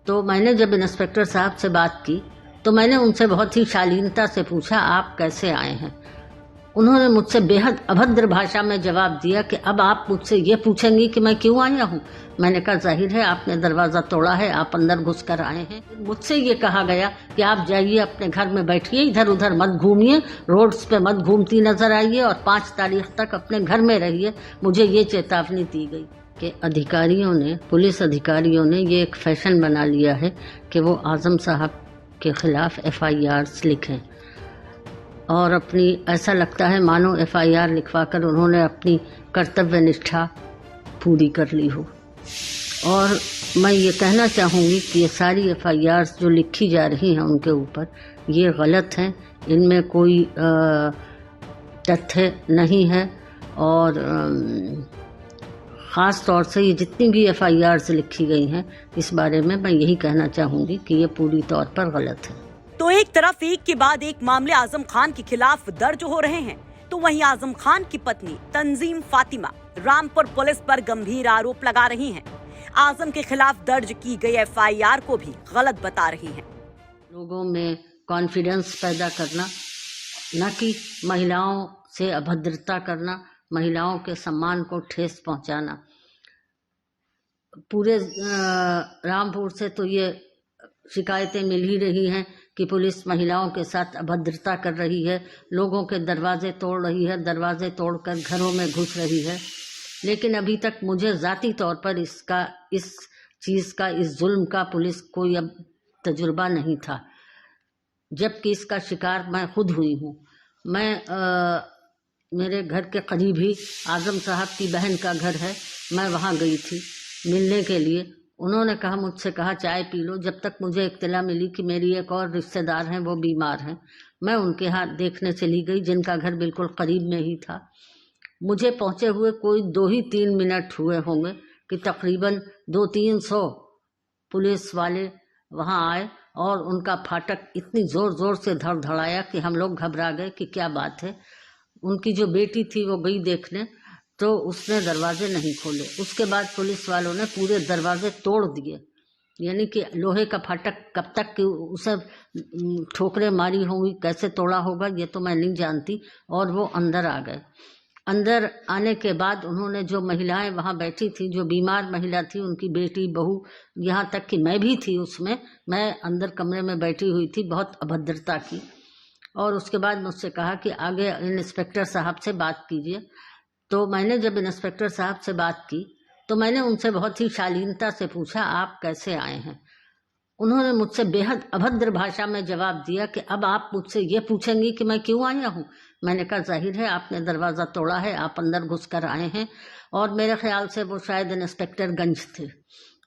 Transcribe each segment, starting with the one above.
तो मैंने जब इंस्पेक्टर साहब से बात की तो मैंने उनसे बहुत ही शालीनता से पूछा, आप कैसे आए हैं। उन्होंने मुझसे बेहद अभद्र भाषा में जवाब दिया कि अब आप मुझसे ये पूछेंगी कि मैं क्यों आया हूँ। मैंने कहा, जाहिर है आपने दरवाज़ा तोड़ा है, आप अंदर घुसकर आए हैं। मुझसे ये कहा गया कि आप जाइए अपने घर में बैठिए, इधर उधर मत घूमिए, रोड्स पे मत घूमती नजर आइए और 5 तारीख तक अपने घर में रहिए। मुझे ये चेतावनी दी गई कि पुलिस अधिकारियों ने ये एक फैशन बना लिया है कि वो आजम साहब के खिलाफ FIRs लिखें और अपनी, ऐसा लगता है मानो FIR लिखवाकर उन्होंने अपनी कर्तव्य निष्ठा पूरी कर ली हो। और मैं ये कहना चाहूँगी कि ये सारी FIRs जो लिखी जा रही हैं उनके ऊपर, ये गलत हैं, इनमें कोई तथ्य नहीं है। और ख़ास तौर से ये जितनी भी FIRs लिखी गई हैं इस बारे में मैं यही कहना चाहूँगी कि ये पूरी तौर पर गलत है। तो एक तरफ एक के बाद एक मामले आजम खान के खिलाफ दर्ज हो रहे हैं, तो वहीं आजम खान की पत्नी तंजीम फातिमा रामपुर पुलिस पर गंभीर आरोप लगा रही हैं। आजम के खिलाफ दर्ज की गई FIR को भी गलत बता रही हैं। लोगों में कॉन्फिडेंस पैदा करना, न कि महिलाओं से अभद्रता करना, महिलाओं के सम्मान को ठेस पहुंचाना। पूरे रामपुर से तो ये शिकायतें मिल ही रही हैं कि पुलिस महिलाओं के साथ अभद्रता कर रही है, लोगों के दरवाजे तोड़ रही है, दरवाजे तोड़कर घरों में घुस रही है। लेकिन अभी तक मुझे ज़ाती तौर पर इस जुल्म का पुलिस कोई अब तजुर्बा नहीं था, जबकि इसका शिकार मैं खुद हुई हूँ। मेरे घर के करीब ही आजम साहब की बहन का घर है, मैं वहाँ गई थी मिलने के लिए। उन्होंने मुझसे कहा चाय पी लो। जब तक मुझे इत्तला मिली कि मेरी एक और रिश्तेदार हैं, वो बीमार हैं, मैं उनके यहाँ देखने चली गई, जिनका घर बिल्कुल करीब में ही था। मुझे पहुँचे हुए कोई 2 ही 3 मिनट हुए होंगे कि तकरीबन 200-300 पुलिस वाले वहाँ आए और उनका फाटक इतनी ज़ोर ज़ोर से धड़धड़ाया कि हम लोग घबरा गए कि क्या बात है। उनकी जो बेटी थी वो गई देखने, तो उसने दरवाजे नहीं खोले। उसके बाद पुलिस वालों ने पूरे दरवाजे तोड़ दिए, यानी कि लोहे का फाटक कब तक कि उसे ठोकरें मारी होंगी, कैसे तोड़ा होगा ये तो मैं नहीं जानती। और वो अंदर आ गए। अंदर आने के बाद उन्होंने जो महिलाएं वहाँ बैठी थी, जो बीमार महिला थी, उनकी बेटी, बहू, यहाँ तक कि मैं भी थी उसमें, मैं अंदर कमरे में बैठी हुई थी, बहुत अभद्रता की। और उसके बाद मुझसे कहा कि आगे इंस्पेक्टर साहब से बात कीजिए। तो मैंने जब इंस्पेक्टर साहब से बात की तो मैंने उनसे बहुत ही शालीनता से पूछा, आप कैसे आए हैं। उन्होंने मुझसे बेहद अभद्र भाषा में जवाब दिया कि अब आप मुझसे ये पूछेंगी कि मैं क्यों आया हूँ। मैंने कहा, जाहिर है आपने दरवाज़ा तोड़ा है, आप अंदर घुसकर आए हैं। और मेरे ख्याल से वो शायद इंस्पेक्टर गंज थे।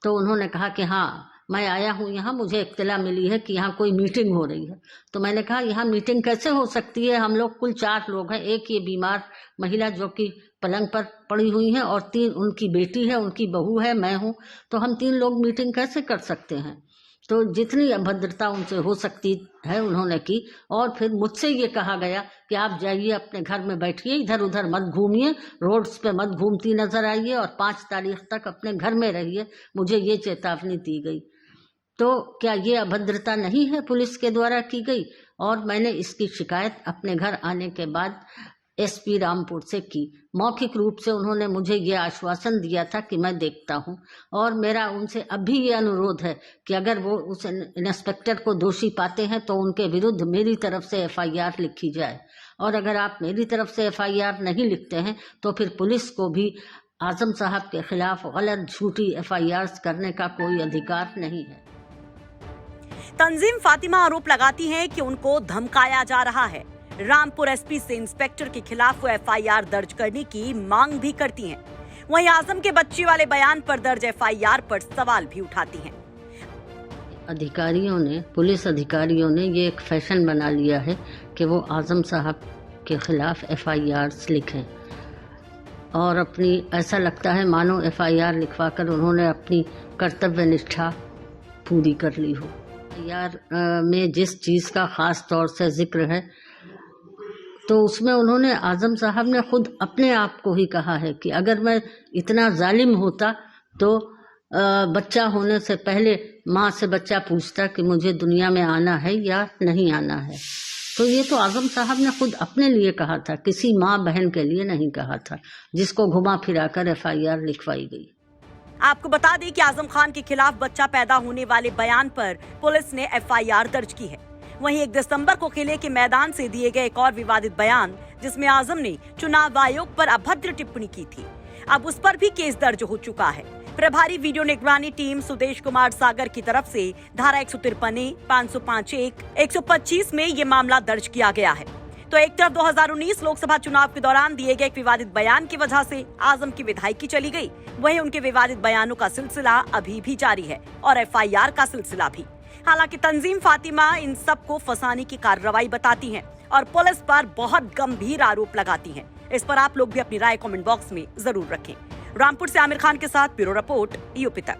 तो उन्होंने कहा कि हाँ, मैं आया हूँ यहाँ, मुझे इत्तला मिली है कि यहाँ कोई मीटिंग हो रही है। तो मैंने कहा, यहाँ मीटिंग कैसे हो सकती है, हम लोग कुल 4 लोग हैं, एक ये बीमार महिला जो कि पलंग पर पड़ी हुई है और 3 उनकी बेटी है, उनकी बहू है, मैं हूँ, तो हम 3 लोग मीटिंग कैसे कर सकते हैं। तो जितनी अभद्रता उनसे हो सकती है उन्होंने की। और फिर मुझसे ये कहा गया कि आप जाइए अपने घर में बैठिए, इधर उधर मत घूमिए, रोड्स पे मत घूमती नजर आइए और 5 तारीख तक अपने घर में रहिए। मुझे ये चेतावनी दी गई। तो क्या ये अभद्रता नहीं है पुलिस के द्वारा की गई। और मैंने इसकी शिकायत अपने घर आने के बाद SP रामपुर से की। मौखिक रूप से उन्होंने मुझे ये आश्वासन दिया था कि मैं देखता हूँ। और मेरा उनसे अब भी ये अनुरोध है कि अगर वो उस इंस्पेक्टर को दोषी पाते हैं तो उनके विरुद्ध मेरी तरफ से FIR लिखी जाए। और अगर आप मेरी तरफ से FIR नहीं लिखते हैं तो फिर पुलिस को भी आजम साहब के खिलाफ गलत झूठी FIRs करने का कोई अधिकार नहीं है। तंजीम फातिमा आरोप लगाती हैं कि उनको धमकाया जा रहा है। रामपुर SP से इंस्पेक्टर के खिलाफ वो FIR दर्ज करने की मांग भी करती हैं। वहीं आजम के बच्ची वाले बयान पर दर्ज FIR पर सवाल भी उठाती हैं। पुलिस अधिकारियों ने ये एक फैशन बना लिया है कि वो आजम साहब के खिलाफ FIRs लिखें और अपनी, ऐसा लगता है मानो FIR लिखवाकर उन्होंने अपनी कर्तव्य निष्ठा पूरी कर ली हो। FIR में जिस चीज़ का ख़ास तौर से जिक्र है तो उसमें उन्होंने, आजम साहब ने खुद अपने आप को ही कहा है कि अगर मैं इतना जालिम होता तो बच्चा होने से पहले माँ से बच्चा पूछता कि मुझे दुनिया में आना है या नहीं आना है। तो ये तो आजम साहब ने खुद अपने लिए कहा था, किसी माँ बहन के लिए नहीं कहा था, जिसको घुमा फिरा कर FIR लिखवाई गई। आपको बता दें कि आजम खान के खिलाफ बच्चा पैदा होने वाले बयान पर पुलिस ने FIR दर्ज की है। वहीं 1 दिसंबर को किले के मैदान से दिए गए एक और विवादित बयान, जिसमें आजम ने चुनाव आयोग पर अभद्र टिप्पणी की थी, अब उस पर भी केस दर्ज हो चुका है। प्रभारी वीडियो निगरानी टीम सुदेश कुमार सागर की तरफ से धारा 153, 505(1), 125 में ये मामला दर्ज किया गया है। तो एक तरफ 2019 लोकसभा चुनाव के दौरान दिए गए एक विवादित बयान की वजह से आजम की विधायकी चली गई, वहीं उनके विवादित बयानों का सिलसिला अभी भी जारी है और FIR का सिलसिला भी। हालांकि तंजीम फातिमा इन सबको फंसाने की कार्रवाई बताती हैं और पुलिस पर बहुत गंभीर आरोप लगाती हैं। इस पर आप लोग भी अपनी राय कमेंट बॉक्स में जरूर रखें। रामपुर से आमिर खान के साथ ब्यूरो रिपोर्ट, यूपी तक।